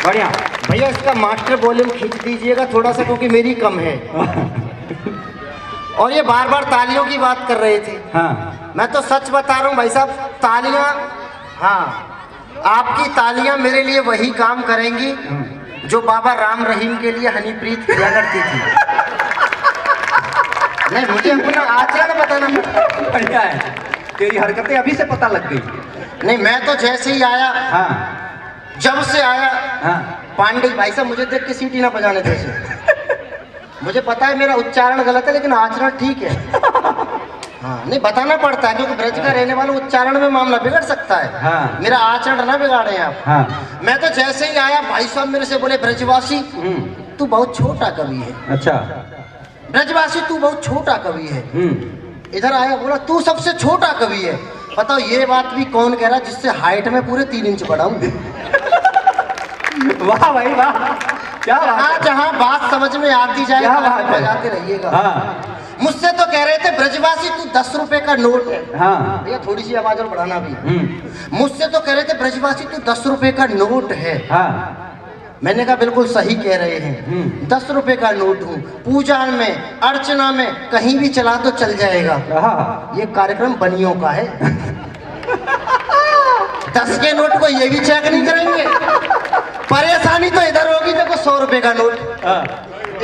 बढ़िया भैया इसका मास्टर वॉल्यूम खींच दीजिएगा थोड़ा सा, क्योंकि मेरी कम है। और ये बार बार तालियों की बात कर रहे थे। हाँ मैं तो सच बता रहा हूँ भाई साहब, तालियां, हाँ, आपकी तालियां मेरे लिए वही काम करेंगी जो बाबा राम रहीम के लिए हनीप्रीत किया करती थी। नहीं, मुझे अपना आचरण बताना पड़ता। बढ़िया है, तेरी हरकतें अभी से पता लग गई। नहीं, मैं तो जैसे ही आया, हाँ जब से आया, हाँ पांडे भाई साहब मुझे देख के सीटी ना बजाने जैसे। मुझे पता है मेरा उच्चारण गलत है, लेकिन आचरण ठीक है। हाँ, नहीं बताना पड़ता है, क्योंकि ब्रज का रहने वाला उच्चारण में मामला बिगड़ सकता है। हाँ। मेरा आचरण ना बिगाड़े आप। हाँ। मैं तो जैसे ही आया भाई साहब मेरे से बोले, ब्रजवासी तू बहुत छोटा कवि है। अच्छा। ब्रजवासी तू बहुत छोटा कवि है। इधर आया, बोला तू सबसे छोटा कवि है। बताओ ये बात भी कौन कह रहा है जिससे हाइट में पूरे 3 इंच बढ़ा हूं। वाह भाई वाह, क्या बात जहाँ बात समझ में आती जाए बजाते रहिएगा। हाँ। मुझसे तो कह रहे थे ब्रजवासी तू 10 रुपए का नोट है। हाँ। भैया थोड़ी सी आवाज और बढ़ाना भी। मुझसे तो कह रहे थे ब्रजवासी तू 10 रुपए का नोट है। हाँ। मैंने कहा बिल्कुल सही कह रहे हैं, 10 रुपए का नोट हूँ। पूजा में, अर्चना में कहीं भी चला तो चल जाएगा। ये कार्यक्रम बनियों का है। 10 के नोट को ये भी चेक नहीं करेंगे। परेशानी तो इधर होगी, देखो 100 रुपए का नोट,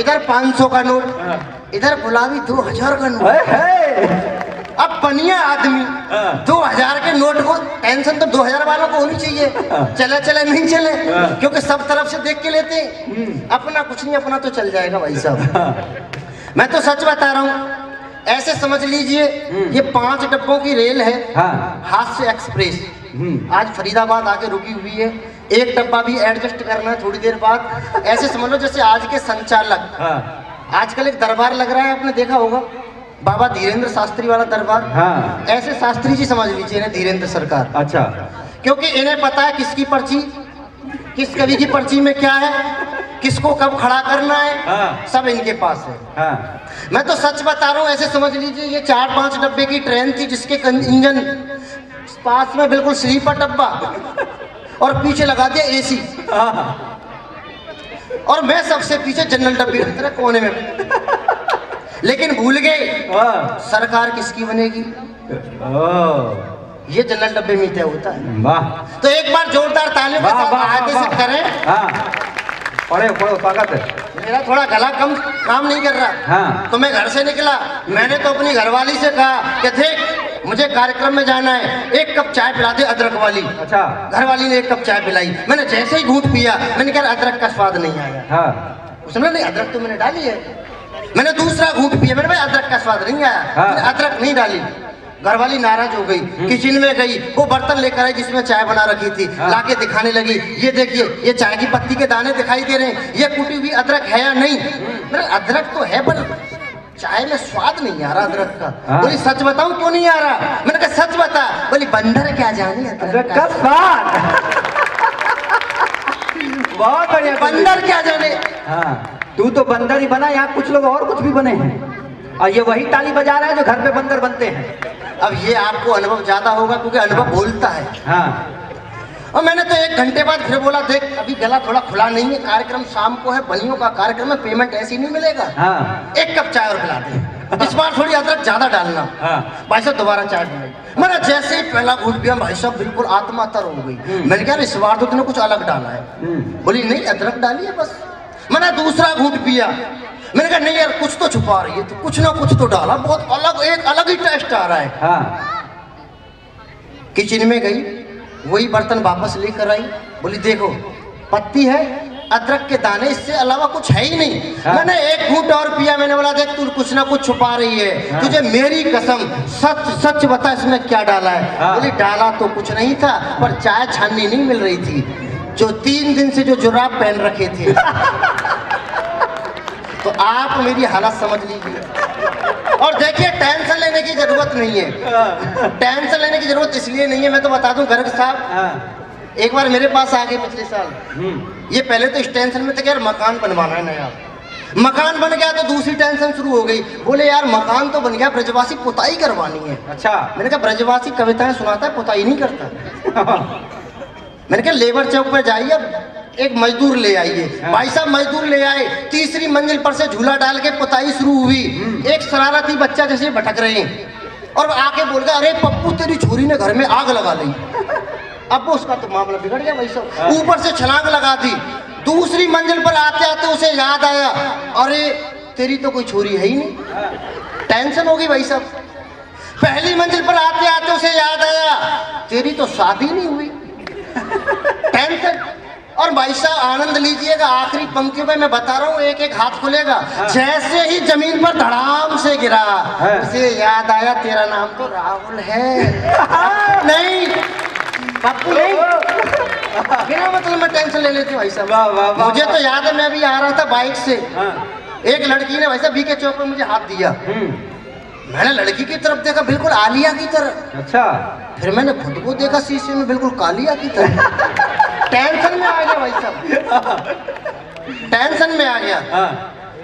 इधर 500 का नोट, इधर गुलाबी 2000 का नोट। अब बनिया आदमी 2000 के नोट को, टेंशन तो 2000 वालों को होनी चाहिए, चले चले नहीं चले, क्योंकि सब तरफ से देख के लेते हैं। अपना कुछ नहीं, अपना तो चल जाएगा भाई साहब। मैं तो सच बता रहा हूँ, ऐसे समझ लीजिए ये 5 डब्बों की रेल है। हास्य एक्सप्रेस आज फरीदाबाद आके रुकी हुई है। एक डब्बा भी एडजस्ट करना है थोड़ी देर बाद। ऐसे समझ लो जैसे आज के संचालक, आजकल एक दरबार लग रहा है, आपने देखा होगा, बाबा धीरेन्द्र शास्त्री वाला दरबार। हाँ। ऐसे शास्त्री जी समझ लीजिए इन्हें, धीरेन्द्र सरकार। अच्छा। क्योंकि इन्हें पता है किसकी पर्ची, किस कवि की पर्ची में क्या है, किसको कब खड़ा करना है। हाँ। सब इनके पास है। हाँ। मैं तो सच बता रहा हूँ, ऐसे समझ लीजिए ये 4-5 डब्बे की ट्रेन थी, जिसके इंजन पास में बिल्कुल स्लीपर डब्बा और पीछे लगा दिया एसी। और मैं सबसे पीछे जनरल डब्बे कोने में। लेकिन भूल गए सरकार किसकी बनेगी। ये जनरल डब्बे में तय होता है। वाह। तो एक बार जोरदार तालियों के साथ आगे से करें। पढ़ो ताकत है। मेरा थोड़ा गला कम काम नहीं कर रहा। हाँ। तो मैं घर से निकला, मैंने तो अपनी घरवाली से कहा कि देख मुझे कार्यक्रम में जाना है, 1 कप चाय पिला दे अदरक वाली। अच्छा। घरवाली ने 1 कप चाय पिलाई। मैंने जैसे ही घूंट पिया, मैंने कहा अदरक का स्वाद नहीं आया। हाँ। उसने नहीं, अदरक तो मैंने डाली है। मैंने दूसरा घूंट पिया, मैंने भाई अदरक का स्वाद नहीं आया। हाँ। अदरक नहीं डाली। घरवाली नाराज हो गई, किचन में गई, वो बर्तन लेकर आई जिसमें चाय बना रखी थी। हाँ। लाके दिखाने लगी, ये देखिए ये चाय की पत्ती के दाने दिखाई दे रहे हैं, ये कुटी हुई अदरक है या नहीं। मैंने अदरक तो है पर चाय में स्वाद नहीं आ रहा अदरक का। हाँ। बोली सच बताऊं क्यों नहीं आ रहा। मैंने कहा सच बता। बोली बंदर क्या जाने अदरक का स्वाद। बहुत बढ़िया। बंदर क्या जाने। हाँ। तू तो बंदर ही बना, यहाँ कुछ लोग और कुछ भी बने हैं, और ये वही ताली बजा रहा है जो घर पे बंदर बनते हैं। अब ये आपको अनुभव ज्यादा होगा, क्योंकि अनुभव बोलता है। हाँ। और मैंने तो 1 घंटे बाद फिर बोला देख अभी गला थोड़ा खुला नहीं है, कार्यक्रम शाम को है, बनियों का कार्यक्रम है, पेमेंट ऐसी नहीं मिलेगा। हाँ। 1 कप चाय और पिला दे, इस बार थोड़ी अदरक ज्यादा डालना। हाँ। भाई साहब दोबारा चाय पिलाई। मैंने जैसे ही पहला घूंट पिया, भाई साहब बिल्कुल आत्मा तर हो गई। मैंने कहा इस बार तो तूने कुछ अलग डाला है। बोली नहीं अदरक डाली है बस। मैंने दूसरा घूंट पिया, मैंने कहा नहीं यार कुछ तो छुपा रही है, तो कुछ ना कुछ तो डाला, बहुत अलग, एक अलग ही टेस्ट आ रहा है। हाँ। किचन में गई, वही बर्तन वापस लेकर आई। बोली देखो पत्ती है, अदरक के दाने, इससे अलावा कुछ है ही नहीं। हाँ। मैंने 1 घूंट और पिया, मैंने बोला देख तू कुछ ना कुछ छुपा रही है। हाँ। तुझे मेरी कसम सच सच बता इसमें क्या डाला है। हाँ। बोली डाला तो कुछ नहीं था, पर चाय छाननी नहीं मिल रही थी, जो 3 दिन से जो जुराब पहन रखे थे। तो आप मेरी हालत समझ लीजिए। और देखिए टेंशन लेने की जरूरत नहीं है। टेंशन लेने की जरूरत इसलिए नहीं है, मैं तो बता दूं गर्ग साहब, एक बार मेरे पास आ गए पिछले साल। ये पहले तो इस टेंशन में थे कि यार मकान बनवाना है नया। मकान बन गया तो दूसरी टेंशन शुरू हो गई। बोले यार मकान तो बन गया, ब्रजवासी पुताई करवानी है। अच्छा। मैंने कहा ब्रजवासी कविताएं सुनाता है, पुताई नहीं करता। मैंने कहा लेबर चौक पर जाइए, एक मजदूर ले आइए। भाई साहब मजदूर ले आए, तीसरी मंजिल पर से झूला डाल के पुताई शुरू हुई। एक शरारती बच्चा जैसे भटक रहे हैं और आके बोल गया, अरे पप्पू तेरी छोरी ने घर में आग लगा ली। अब उसका तो मामला बिगड़ गया भाई साहब, ऊपर से छलांग लगा दी। दूसरी मंजिल पर आते आते उसे याद आया, अरे तेरी तो कोई छोरी है ही नहीं। टेंशन होगी भाई साहब। पहली मंजिल पर आते आते उसे याद आया, तेरी तो शादी नहीं हुई। टेंशन। और भाई साहब आनंद लीजिएगा, आखिरी पंक्तियों में मैं बता रहा हूँ, एक एक हाथ खुलेगा। जैसे ही जमीन पर धड़ाम से गिरा, उसे याद आया, तेरा नाम तो राहुल है। नहीं पप्पू नहीं, बिना मतलब मैं टेंशन ले लेती भाई साहब। मुझे तो याद है, मैं अभी आ रहा था बाइक से, एक लड़की ने भाई साहब बीके चौक पर मुझे हाथ दिया। मैंने लड़की की तरफ देखा, बिल्कुल आलिया की तरह। अच्छा। फिर मैंने खुद को देखा शीशे में, बिल्कुल कालिया की तरह। टेंशन में आ गया भाई साहब, टेंशन में आ गया।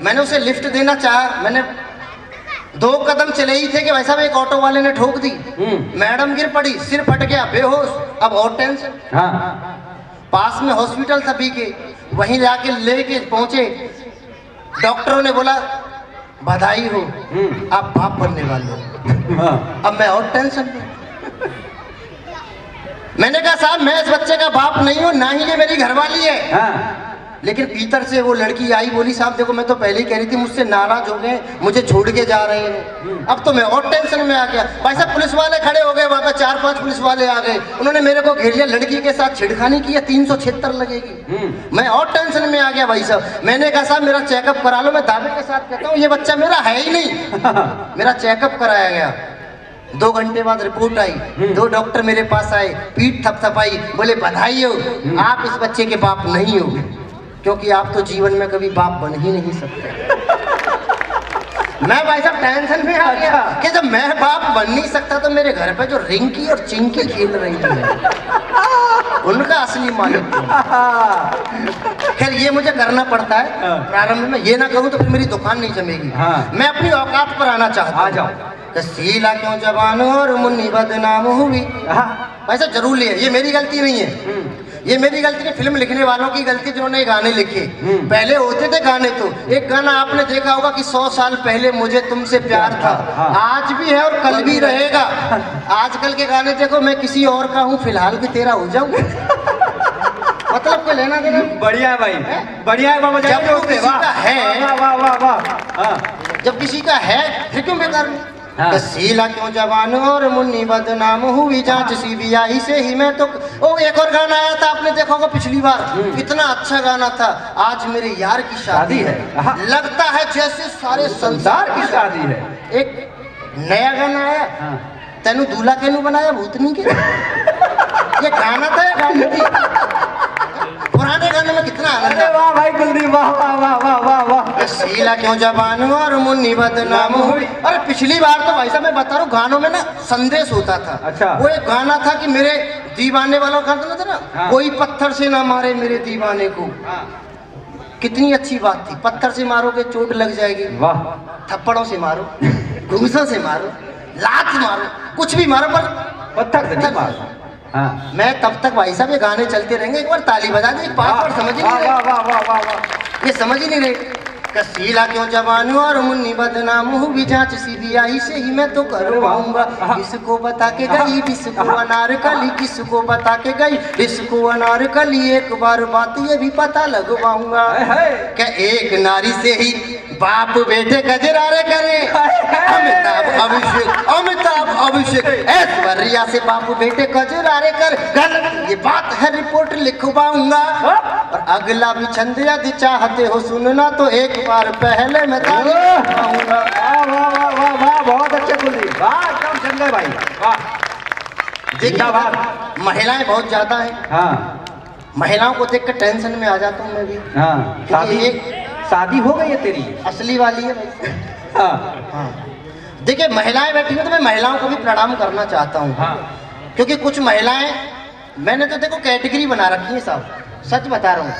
मैंने उसे लिफ्ट देना चाहा, मैंने 2 कदम चले ही थे कि भाई साहब एक ऑटो वाले ने ठोक दी। मैडम गिर पड़ी, सिर फट गया, बेहोश। अब और टेंशन। पास में हॉस्पिटल था बीके, वहीं जाके लेके पहुंचे। डॉक्टरों ने बोला बधाई हो, आप बाप बनने वाले हो। अब मैं और टेंशन में। मैंने कहा साहब मैं इस बच्चे का बाप नहीं हूं, ना ही ये मेरी घरवाली है। लेकिन भीतर से वो लड़की आई, बोली साहब देखो मैं तो पहले ही कह रही थी, मुझसे नाराज हो गए, मुझे छोड़ के जा रहे हैं। अब तो मैं और टेंशन में आ गया। भाई साहब पुलिस वाले खड़े हो गए, वहां पर 4-5 पुलिस वाले आ गए, उन्होंने मेरे को घेर लिया। लड़की के साथ छिड़खानी की है, 376 लगेगी। मैं और टेंशन में आ गया भाई साहब। मैंने कहा साहब मेरा चेकअप करा लो। मैं दावे के साथ कहता हूँ ये बच्चा मेरा है ही नहीं। मेरा चेकअप कराया गया, 2 घंटे बाद रिपोर्ट आई। 2 डॉक्टर मेरे पास आए, पीठ थपथपाई, बोले बधाई हो, आप इस बच्चे के बाप नहीं हो, क्योंकि आप तो जीवन में कभी बाप बन ही नहीं सकते। मैं भाई साहब टेंशन में आ गया कि जब मैं बाप बन नहीं सकता तो मेरे घर पे जो रिंकी और चिंकी खेल रही है उनका असली मालिक। खैर ये मुझे करना पड़ता है प्रारंभ में, ये ना करूं तो फिर मेरी दुकान नहीं जमेगी। मैं अपनी औकात पर आना चाहता हूं। आ जाओ। शीला क्यों जवान और मुन्नी बदनाम हुई। वैसे जरूर ले, ये मेरी गलती नहीं है, ये मेरी गलती नहीं, फिल्म लिखने वालों की गलती जिन्होंने गाने लिखे। पहले होते थे गाने, तो एक गाना आपने देखा होगा कि 100 साल पहले मुझे तुमसे प्यार था, आज भी है और कल भी रहेगा। आजकल के गाने देखो, मैं किसी और का हूँ फिलहाल कि तेरा हो जाऊं। मतलब कोई लेना देना। बढ़िया है भाई, बढ़िया है बाबा। जब किसी का है, जब किसी का है फिर क्यों बेकार में। शीला क्यों जवान और मुन्नी बदनाम हुई, जांच CBI से ही मैं तो। ओ एक और गाना आया था, आपने देखा होगा पिछली बार, कितना अच्छा गाना था। आज मेरे यार की शादी है, लगता है जैसे सारे संसार की शादी है। एक नया गाना आया, तेनू दूल्हा केनू बनाया भूतनी के। ये गाना था या गानी थी? पुराने गाने में कितना आनंद है। वाह भाई कुलदीप, वाह वाह वाह वाह वाह वाह। शीला क्यों जवान और मुन्नी बदनाम हुई। अरे पिछली बार तो भाई साहब मैं बता रहा हूँ, गानों में ना संदेश होता था। अच्छा। वो एक गाना था कि मेरे दीवाने वालों का था ना, कोई पत्थर से ना मारे मेरे दीवाने को। कितनी अच्छी बात थी। पत्थर से मारोगे चोट लग जाएगी, वाह। थप्पड़ों से मारो, घूंसों से मारो, लात मारो, कुछ भी मारो, पर पत्थर से नहीं मारो। हाँ। मैं तब तक भाई साहब ये गाने चलते रहेंगे, एक बार ताली बजा दे। 5 बार समझ ही नहीं रहे, ये समझ ही नहीं रहे। शीला क्यों जवान और मुन्नी बदनाम हुई, जांच CBI से ही मैं तो करवाऊंगा। किसको बता के गई किसको अनारकली, किसको बता के गई किसको अनारकली, एक बार बात ये भी पता लगवाऊंगा। क्या एक नारी से ही बाप बेटे गजरारे करे। अमिताभ अभिषेक ऐश्वर्या से बाप बेटे गजरारे कर, ये बात है रिपोर्ट लिखवाऊंगा। और अगला भी छंद यदि चाहते हो सुनना तो एक बार पहले मैं ताली बजाऊंगा। वाह वाह वाह वाह वाह, बहुत अच्छे कुलदीप, वाह एकदम संजय भाई, वाह। देखिए महिलाएं बहुत ज्यादा हैं। महिलाओं को देख कर टेंशन में आ जाता हूँ मैं भी। शादी हो गई है तेरी, असली वाली है भाई। देखिए महिलाएं बैठी हैं तो मैं महिलाओं को भी प्रणाम करना चाहता हूँ। क्योंकि कुछ महिलाएं, मैंने तो देखो कैटेगरी बना रखी है साहब, सच बता रहा हूँ,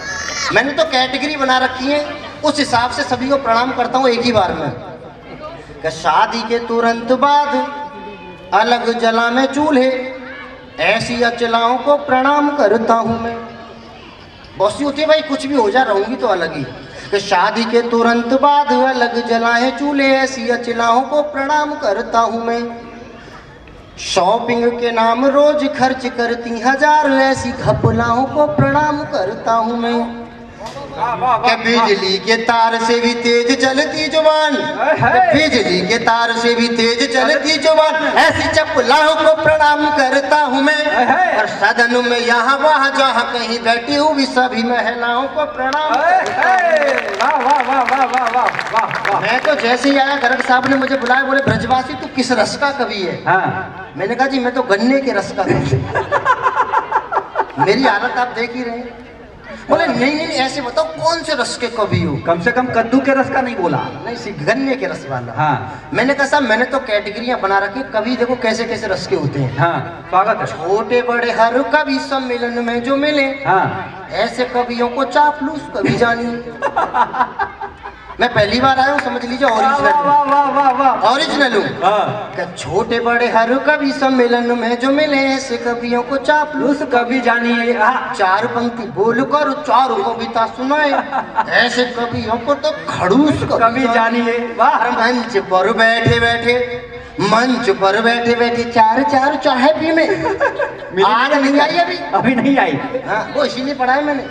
मैंने तो कैटेगरी बना रखी है, उस हिसाब से सभी को प्रणाम करता हूँ एक ही बार में। कि शादी के तुरंत बाद अलग जला में चूल्हे, ऐसी अचलाओं को प्रणाम करता हूँ मैं। बहुत सी होती है भाई, कुछ भी हो जा, रहूंगी तो अलग ही। कि शादी के तुरंत बाद अलग जलाए चूल्हे, ऐसी अचलाओं को प्रणाम करता हूँ मैं। शॉपिंग के नाम रोज खर्च करती 1000, ऐसी घपलाओं को प्रणाम करता हूँ मैं। क्या बिजली के तार से भी तेज चलती जुबान, बिजली के तार से भी तेज चलती जुबान, ऐसी चपलाओं को प्रणाम करता हूँ मैं। और सदन में यहाँ वहाँ जहाँ कहीं बैठी हूँ भी सभी महिलाओं को प्रणाम करता हूँ। मैं तो जैसे ही आया गर्ग साहब ने मुझे बुलाया, बोले ब्रजवासी तू किस रस का कवि है? मैंने कहा जी मैं तो गन्ने के रस का कवि। मेरी हालत आप देख ही रहे हैं। बोले नहीं नहीं ऐसे बताओ कौन से रस के कवि हो? कम से कम कद्दू के रस का नहीं बोला। नहीं, गन्ने के रस वाला। हाँ। मैंने कहा साहब मैंने तो कैटेगरियां बना रखी, कवि देखो कैसे कैसे रस के होते हैं। हाँ, स्वागत है। छोटे बड़े हर कवि सम्मेलन में जो मिले, हाँ। ऐसे कवियों को चापलूस कवि जानिए। मैं पहली बार आया हूँ, समझ लीजिए ओरिजिनल हूँ। छोटे बड़े हर कवि सम्मेलन में जो मिले, ऐसे कवियों को चापलूस कवि जानिए। 4 पंक्ति बोल कर 4 कविता सुनाए, ऐसे कवियों को तो खड़ूस कवि जानिए। मंच पर बैठे बैठे, मंच पर बैठे बैठे 4 चाहे पी में आग नहीं आई अभी नहीं आई। हाँ, वो इसीलिए पढ़ा है मैंने।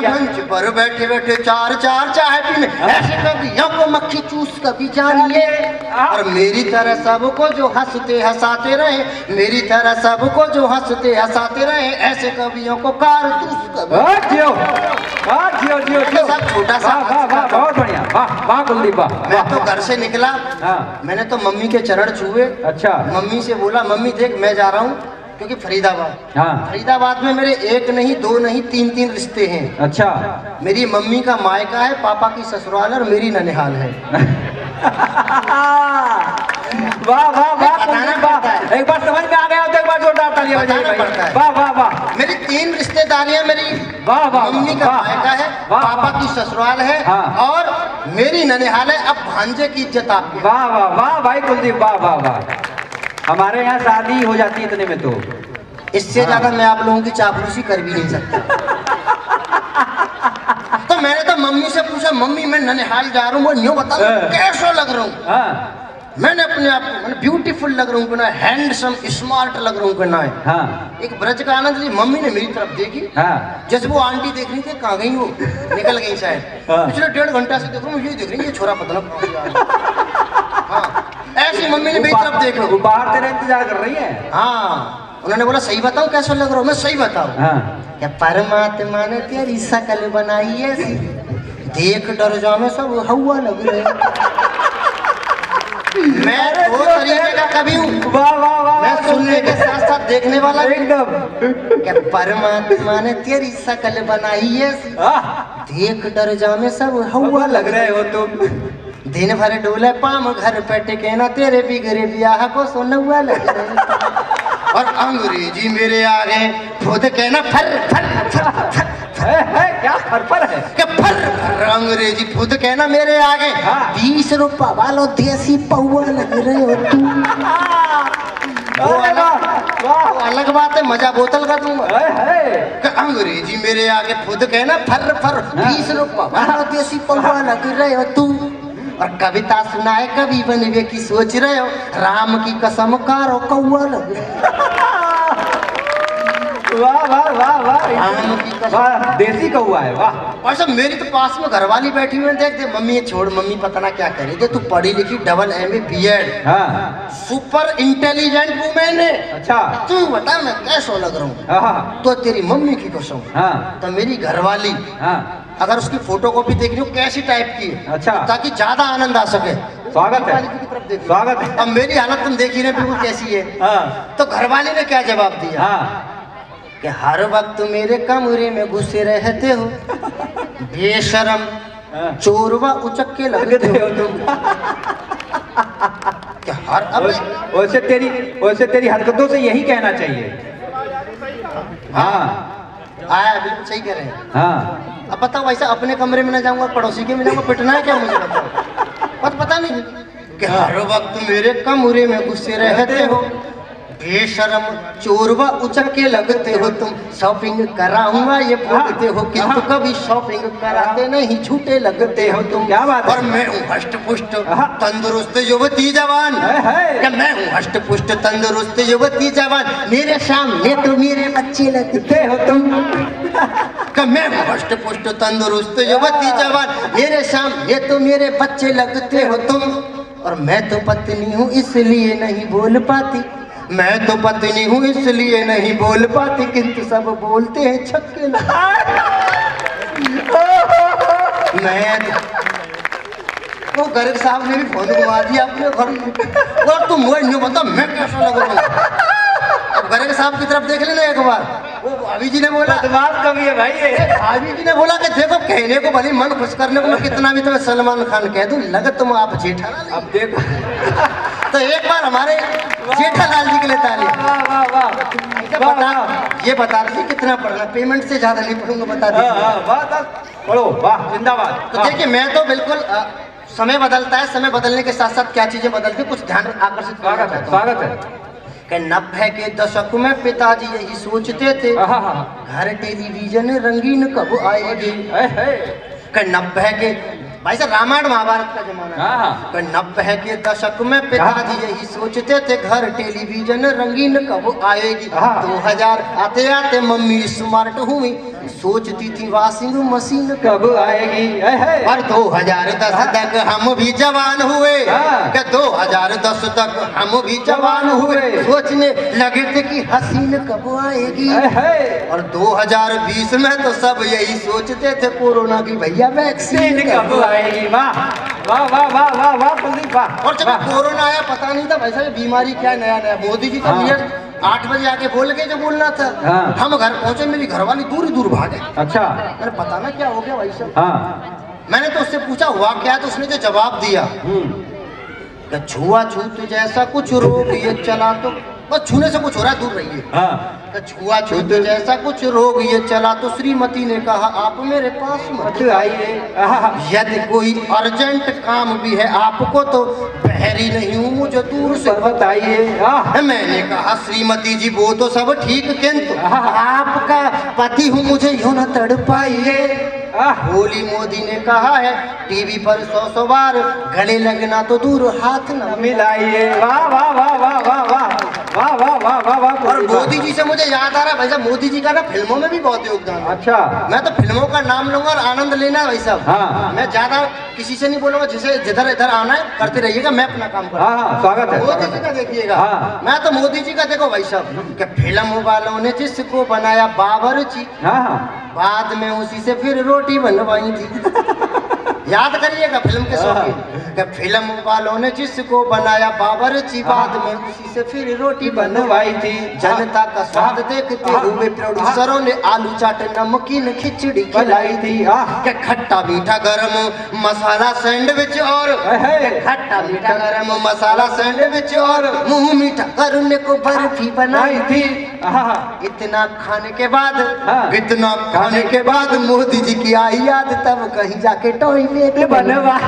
मंच पर बैठे बैठे 4 चाहे पी में, ऐसे कवियों को मक्खी चूस कभी जानिए। और मेरी तरह सबको जो हंसते हंसाते रहे, मेरी तरह सबको जो हंसते हंसाते रहे, ऐसे कवियों को कारतूस कवि। सब छोटा सा। बहुत बढ़िया, वाह कुलदीप वाह। मैं तो घर से निकला, मैंने तो मम्मी के चरण छुए। अच्छा। मम्मी से बोला मम्मी देख मैं जा रहा हूँ, क्योंकि फरीदाबाद। हाँ। फरीदाबाद में मेरे 1 नहीं 2 नहीं 3 रिश्ते हैं। अच्छा। मेरी मम्मी का मायका है, पापा की ससुराल और मेरी ननिहाल है। वाह वाह वाह, एक बार समझ में आ गया तो एक बार जोरदार तालियां बजाइए भाई। वाह वाह वाह। मेरी 3 रिश्तेदारियां, मेरी वाह वाह, मम्मी का मायका है, पापा की ससुराल है और मेरी ननिहाल है। अब भांजे की इज्जत आपकी। वाह वाह वाह भाई कुलदीप, वाह वाह वाह। हमारे यहाँ शादी हो जाती है इतने में तो। इससे ज्यादा मैं आप लोगों की चापलूसी कर भी नहीं सकता। तो मैंने तो मम्मी से पूछा मम्मी मैं ननिहाल जा रहा हूँ, वो न्यू बता कैसा लग रहा हूँ। मैंने अपने आप को ब्यूटीफुल लग रहा हूँ ना, हैंडसम स्मार्ट लग रहा हूँ ना है। हाँ। एक ब्रज का आनंद ली। मम्मी ने मेरी तरफ देखी। हाँ। जैसे वो आंटी देख रही थी, कहाँ गई वो, निकल गई शायद। हाँ। पिछले 1.5 घंटा से देख रहा हूँ, ये देख रही है ये छोरा पता ना। हाँ। ऐसी मम्मी ने मेरी तरफ देखा, वो बाहर तेरा इंतजार कर रही है। हाँ। उन्होंने बोला सही बताऊं कैसा लग रहा हूँ? मैं सही बताऊं। हाँ। क्या परमात्मा ने तेरी शकल बनाई है, देख डर जा में सब हवा लग रहे। मैं 2 तरीके का कवि हूँ। वाह वाह वाह। मैं सुनने के साथ साथ देखने वाला एकदम। क्या परमात्मा ने तेरी शकल बनाई है, देख डर जा में सब हवा लग रहे हो तुम। दिन भर डोले पाम घर पे टिके ना, तेरे बिगड़े ब्याह को सोनवा लग रहे। और अंग्रेजी मेरे आगे खुद कहना फर फर फर फर। क्या फर है? क्या फर अंग्रेजी खुद कहना मेरे आगे। 20 रुपया वालों देसी पौवा लग रहे हो तुम। वो अलग बात है, मजा बोतल का दूंगा। अंग्रेजी मेरे आगे खुद कहना फर फर, 20 रुपया वालों देसी पौवा लग रहे हो तुम। और कविता सुनाए कवि बनवे की सोच रहे हो, राम की कसम कारो कौआ लग रहे। वाह वाह वाह वाह, देसी कौआ है। वाह। और सब मेरी तो पास में घरवाली बैठी हुई है, देख दे मम्मी ये छोड़, मम्मी पता ना क्या करे, दे तू पढ़ी लिखी double MA BEd, super intelligent women है। अच्छा। तू बता मैं कैसा लग रहा हूँ? तो तेरी मम्मी की कसम। तो मेरी घरवाली अगर उसकी फोटोकॉपी देख रही हो कैसी टाइप की है, अच्छा, ताकि ज्यादा आनंद आ सके। स्वागत है, स्वागत है। अब मेरी हालत तुम देख ही रहे बिल्कुल कैसी है। तो घरवाली ने क्या जवाब दिया कि हर वक्त मेरे कमरे में घुसे रहते हो, बेशरम चोरवा उचक्के लगते हो तुम। क्या हर वैसे तेरी हरकतों से यही कहना चाहिए। हाँ आया बिल्कुल सही कह रहे हैं। हाँ। अब बताओ वैसा अपने कमरे में ना जाऊंगा, पड़ोसी के में जाऊंगा, पिटना है क्या मुझे? बताओ। पता नहीं कि हर वक्त मेरे कमरे में घुसे रहते हो, बेशरम चोरवा उचक के लगते हो तुम, शॉपिंग कराऊंगा ये बोलते हो, किंतु कभी शॉपिंग कराते नहीं, झूठे लगते हो तुम। क्या बात है? और मैं हूँ हष्ट पुष्ट तंदुरुस्त युवती जवान, क्या मैं हूँ हष्ट पुष्ट तंदुरुस्त युवती जवान, मेरे सामने तो मेरे बच्चे लगते हो तुम। क्या मैं हूँ हष्ट पुष्ट तंदुरुस्त युवती जवान, मेरे सामने तो मेरे बच्चे लगते हो तुम। और मैं तो पत्नी हूँ इसलिए नहीं बोल पाती, मैं तो पत्नी हूँ इसलिए नहीं बोल पाती, किंतु सब बोलते हैं छक्के मैं वो गर्ग साहब ने भी फोन घुमा दिया अपने घर में। और तुम मुझे नहीं बता मैं कैसा लग रहा हूँ। अब गर्ग साहब की तरफ देख लेना एक बार। वो भाभी जी ने बोला, बात कमी है भाई ये। भाभी जी ने बोला कि देखो कहने को भली मन खुश करने को मैं कितना भी तुम्हें सलमान खान कह दूं, लगा तुम आप जेठालाल। अब देखो तो एक बार हमारे जेठालाल जी के लिए ताली। वाह वाह वाह। ये बता रही कितना पढ़ना, पेमेंट से ज्यादा नहीं पढ़ूंगा, बता दी। पढ़ो, वाह जिंदाबाद। तो देखिए मैं तो बिल्कुल समय बदलता है, समय बदलने के साथ साथ क्या चीजें बदलती है, कुछ ध्यान आकर्षित करना चाहता हूं। स्वागत है। कि 90 के दशक में पिताजी यही सोचते थे, घर टेलीविजन रंगीन कब आएगी। कि 90 के भाई साहब रामायण महाभारत का जमाना है। कि 90 के दशक में पिताजी यही सोचते थे, घर टेलीविजन रंगीन कब आएगी। 2000 आते आते मम्मी स्मार्ट हुई, सोचती थी वॉशिंग मशीन कब आएगी। और 2010 तक हम भी जवान हुए, 2010 तक हम भी जवान हुए, सोचने लगे थे कि हसीन कब आएगी। और 2020 में तो सब यही सोचते थे कोरोना की भैया वैक्सीन कब आएगी। वाह वाह वाह वाह वाह वाह कुलदीप वाह। और जब कोरोना आया पता नहीं था भाई साहब बीमारी क्या, नया नया। मोदी जी का 8 बजे आके बोल के जो बोलना था, हम घर पहुंचे, मेरी घरवाली दूर दूर भागे। अच्छा, मैंने पता ना क्या हो गया भाई साहब। मैंने तो उससे पूछा हुआ क्या, तो उसने जो जवाब दिया छुआछूत जैसा कुछ रोग ये चला, तो बस छूने से कुछ हो रहा है दूर रहिए। छुआछूत जैसा कुछ रोग ये चला, तो श्रीमती ने कहा आप मेरे पास मत आइए, यदि कोई अर्जेंट काम भी है आपको तो बहरी नहीं हूँ, मुझे दूर से बताइए। मैंने कहा श्रीमती जी वो तो सब ठीक, किंतु आपका पति हूँ, मुझे यूं न तड़पाइए। बोली मोदी ने कहा है टीवी पर 100 बार, गले लगना तो दूर हाथ न मिलाइए। वाह वाह वाह वाह वाह वाह वाह वाह वाह वाह वाह। और मोदी जी से मुझे याद आ रहा है भाई साहब, मोदी जी का ना फिल्मों में भी बहुत योगदान है। अच्छा, मैं तो फिल्मों का नाम लूंगा और आनंद लेना भाई साहब। मैं ज्यादा किसी से नहीं बोलूंगा, जिसे जिधर इधर आना है करते रहिएगा, मैं अपना काम करूंगा। स्वागत है। मोदी जी का देखिएगा, मैं तो मोदी जी का देखो भाई साहब कि फिल्म वालों ने जिसको बनाया बावर्ची, बाद में उसी से फिर रोटी बनवाई थी। याद करिएगा फिल्म के शौकीन, कि फिल्म वालों ने जिसको बनाया बावर्ची, बाद में उसी से फिर रोटी बनवाई थी। जनता का स्वाद देखते हुए प्रोड्यूसरों ने आलू चाट नमकीन खिचड़ी खिलाई थी। कि खट्टा मीठा गरम मसाला सैंडविच, और खट्टा मीठा गरम मसाला सैंडविच, और मुंह मीठा करने को बर्फी बनाई थी। इतना खाने के बाद मोदी जी की आई याद, तब कहीं जाके टॉयलेट बनवा।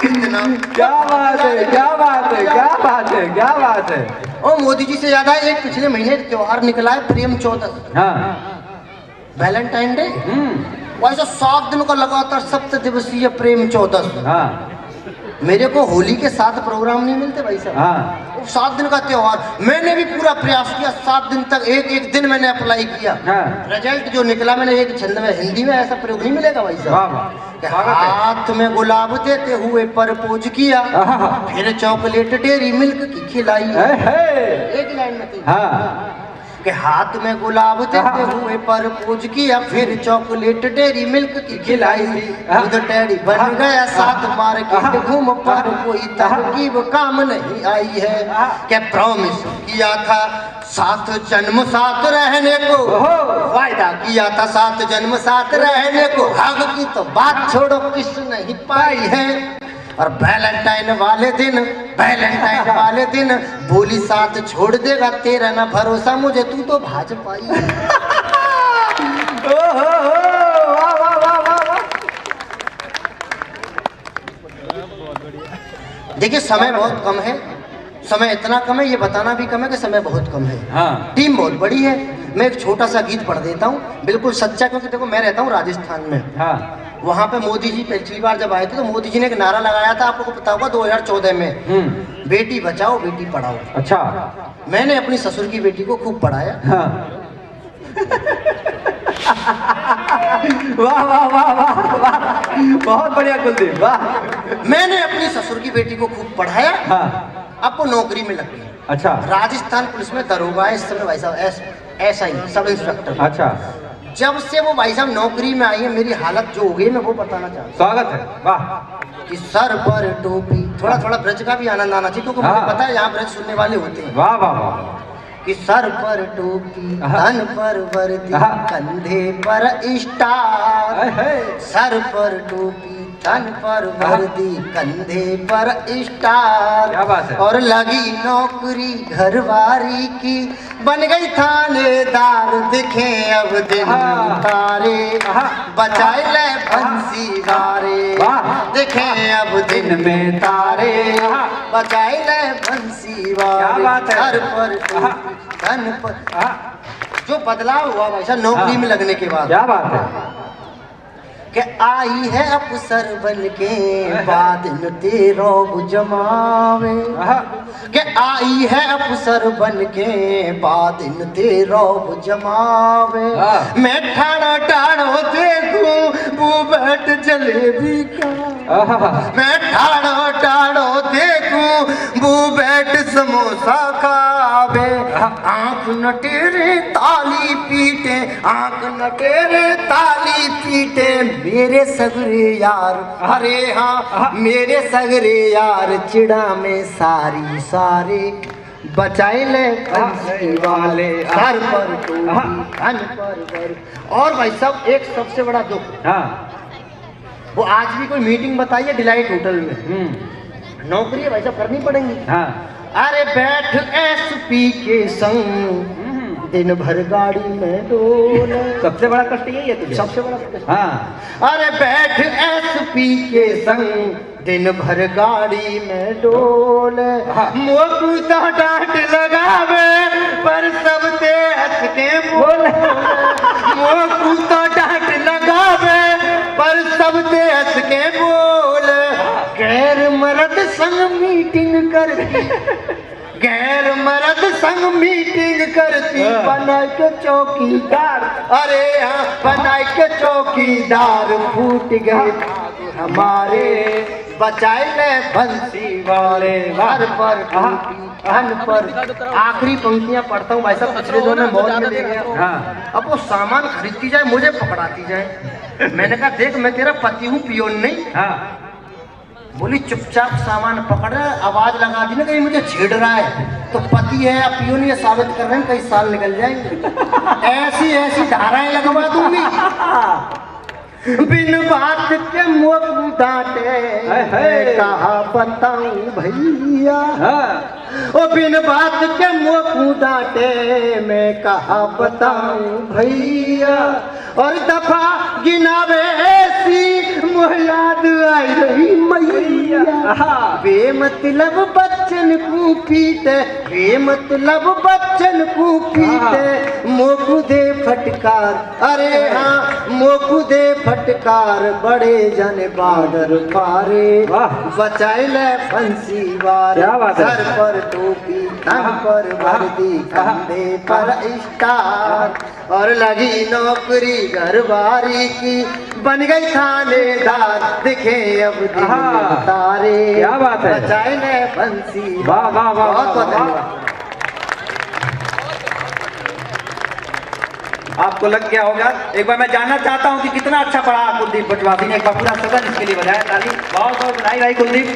क्या बात है, क्या बात है, क्या बात है, क्या बात है। और मोदी जी से याद आया, एक पिछले महीने त्योहार निकला है प्रेम चौदस, वैलेंटाइन डे। वैसे 7 दिन का लगातार 7 दिवसीय प्रेम चौदस। मेरे को होली के 7 प्रोग्राम नहीं मिलते भाई साहब। 7 दिन का त्योहार, मैंने भी पूरा प्रयास किया 7 दिन तक, एक दिन मैंने अप्लाई किया। रिजल्ट जो निकला, मैंने एक छंद में हिंदी में ऐसा प्रयोग नहीं मिलेगा भाई साहब। हाथ में गुलाब देते हुए प्रपोज किया, फिर चॉकलेट डेयरी मिल्क की खिलाई। एक लाइन में थी कि हाथ में गुलाब देते हुए प्रपोज किया, फिर चॉकलेट डेयरी मिल्क की खिलाई। दूध टेडी बन गया, साथ मार्केट घूम पर कोई तरकीब काम नहीं आई है। क्या प्रॉमिस किया था साथ जन्म साथ रहने को, वायदा किया था साथ जन्म साथ रहने को, हग की तो बात छोड़ो किस नहीं पाई है। और वैलेंटाइन वाले दिन बोली साथ छोड़ देगा, तेरा ना भरोसा मुझे, तू तो भाजपा ही है। देखिए समय बहुत कम है, समय इतना कम है, ये बताना भी कम है कि समय बहुत कम है। हाँ। टीम बहुत बड़ी है। मैं एक छोटा सा गीत पढ़ देता हूँ, बिल्कुल सच्चा, क्योंकि देखो मैं रहता हूँ राजस्थान में। हाँ। वहाँ पे मोदी जी पिछली बार जब आए थे तो मोदी जी ने एक नारा लगाया था, आपको पता होगा, 2014 में, बेटी बचाओ बेटी पढ़ाओ। अच्छा। मैंने अपनी ससुर की बेटी को खूब पढ़ाया। हाँ। वाह वाह वाह वाह वाह, बहुत बढ़िया कुलदीप, वाह। मैंने अपनी ससुर की बेटी को खूब पढ़ाया। हाँ। अब वो नौकरी में लग गई। अच्छा। राजस्थान पुलिस में दरोगा है इस समय भाई साहब, SI सब इंस्पेक्टर। अच्छा। जब से वो भाई साहब नौकरी में आई है, मेरी हालत जो हो गई मैं वो बताना चाहता हूँ। स्वागत है, वाह। कि सर पर टोपी, थोड़ा थोड़ा ब्रज का भी आनंद आना चाहिए, क्योंकि मुझे हाँ। पता है यहाँ ब्रज सुनने वाले होते हैं। वाह वाह वाह। कि सर पर टोपी, तन पर वर्दी, हाँ। कंधे पर स्टार। सर पर टोपी, तन पर वर्दी, कंधे पर स्टार। क्या बात है। और लगी नौकरी घरवारी की, बन गई थानेदार, दिखे अब दिन हाँ। तारे, हाँ। बचाए ले बंसी वारे, वाह। दिखे अब दिन में तारे, हाँ। बचाए ले बंसी वारे। क्या बात है। सर पर टोपी, तन पर, जो बदलाव हुआ भाई साहब नौकरी में लगने के बाद, क्या बात है। कि आई है अफसर बन के बाद न तेरो जमावे। कि आई है अफसर बन के बाद न तेरो जमावे। मैं ठाणो ठाणो देखूं वो बैठ जलेबी का, मैं ठाणो ठाणो देखूं वो बैठ समोसा खावे। आंख न टेरे ताली पीटे, आंख न टेरे ताली पीटे, मेरे सगरे यार, अरे हाँ मेरे सगरे यार, चिड़ा में सारी सारे, बचाए ले बंसी वाले, सर पर टोपी, कान पर वर। और भाई साहब एक सबसे बड़ा दुख, वो आज भी कोई मीटिंग बताइए डिलाइट होटल में, नौकरी है भाई साहब करनी पड़ेगी। अरे बैठ SP के संग, दिन भर गाड़ी में डोले। सबसे बड़ा कष्ट यही है तुझे, सबसे बड़ा कष्ट। हाँ। अरे बैठ SP के संग, दिन भर गाड़ी में डोले। मोकू तो डांट लगावे पर सब ते हंस के बोले, मोकू तो डांट लगावे पर सब ते हंस के बोले। गैर मर्द संग मीटिंग करती, गैर मर्द संग मीटिंग करती, बना के चौकीदार, अरे हाँ बना के चौकीदार, फूट गए हमारे, बचाए ले बंसी वाले, घर पर टूटी, धन पर। आखिरी पंक्तियां पढ़ता हूँ भाई साहब, पिछले दो में मौत में ले गया। अब वो सामान खरीदती जाए, मुझे पकड़ाती जाए। मैंने कहा देख मैं तेरा पति हूँ, पियोन नहीं। बोली चुपचाप सामान पकड़ रहा है, आवाज लगा दी ना कहीं मुझे छेड़ रहा है, तो पति है या पियोन ये साबित कर रहे हैं, कई साल निकल जाएंगे। ऐसी ऐसी धाराएं लगवा दूंगी। बिन बात के मुँह डांटे, कहा बताऊं भैया, ओ बिन बात के मुँह डांटे, मैं कहा बताऊं भैया। और दफा गिनावे ऐसी मुँह याद आई रही मैया, बेमतलब बच्चन को पीटे, बेमतलब बच्चन को पीटे, मोकू दे फटकार, अरे हाँ मोकू दे फटकार, बड़े जन बादर पारे, बचाए ले बंसी वारे। सर पर टोपी, तन पर वर्दी, कंधे पर स्टार, और लगी नौकरी घरवारी की, बन गई थानेदार, दिखे अब दिन तारे। क्या बात है, बचाए ले बंसी। वाह वाह वाह, बहुत बहुत धन्यवाद। आपको लग गया होगा। एक बार मैं जानना चाहता हूं कि कितना अच्छा पढ़ा कुलदीप बटवासी ने, एक बार पूरा सदन इसके लिए बजाया ताली। बहुत बहुत बधाई भाई कुलदीप।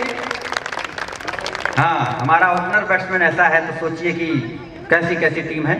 हाँ, हमारा ओपनर बैट्समैन ऐसा है तो सोचिए कि कैसी कैसी टीम है।